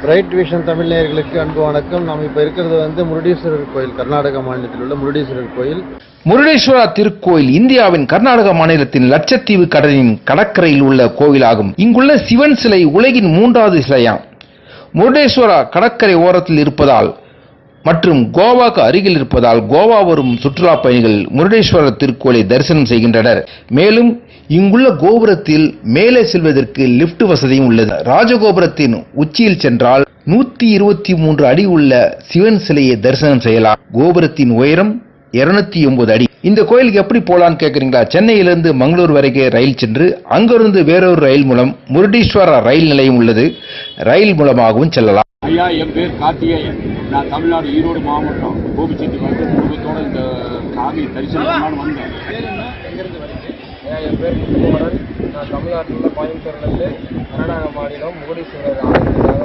Bright vision Tamil நேயர்களுக்கு அன்பு வணக்கம். நாம் இப்போ இருக்கிறது முருடீஸ்வரர் கோயில், கர்நாடக மாநிலத்தில் உள்ள முருடீஸ்வரர் கோயில். முருடேஸ்வரா திருக்கோயில் இந்தியாவின் கர்நாடக மாநிலத்தின் லட்சத்தீவு கடலின் கடற்கரையில் உள்ள கோவிலாகும். இங்குள்ள சிவன் சிலை உலகின் 3வது சிலையாம். முருடேஸ்வரா கடற்கரை ஓரத்தில் இருப்பதால் மற்றும் கோவாக்கு அருகில் இருப்பதால் கோவா வரும் சுற்றுலா பயணிகள் முருடேஸ்வரர் திருக்கோயிலை தரிசனம் செய்கின்றனர். மேலும் இங்குள்ள கோபுரத்தில் மேலே செல்வதற்கு லிப்ட் வசதியும் உள்ளது. ராஜகோபுரத்தின் உச்சியில் சென்றால் 123 அடி உள்ள சிவன் சிலையை தரிசனம் செய்யலாம். கோபுரத்தின் உயரம் 209 அடி. இந்த கோயிலுக்கு எப்படி போலான்னு கேக்குறீங்களா? சென்னையிலிருந்து மங்களூர் வரைக்கும் ரயில் சென்று அங்கிருந்து வேறொரு ரயில் மூலம் முருடீஸ்வரா ரயில் நிலையம் உள்ளது. ரயில் மூலமாகவும் செல்லலாம். ஐயா, என் பேர் கார்த்திகேயன். நான் தமிழ்நாடு ஈரோடு மாவட்டம் கோபிச்செட்டிப்பாளையம் குடும்பத்தோட இந்த சாமி தரிசனம் வந்தேன். என் பேர் முத்துக்குமரன். நான் தமிழ்நாட்டில் கோயம்புத்தூர்லேருந்து கர்நாடக மாநிலம் முருடீஸ்வரர் ஆலயத்துக்காக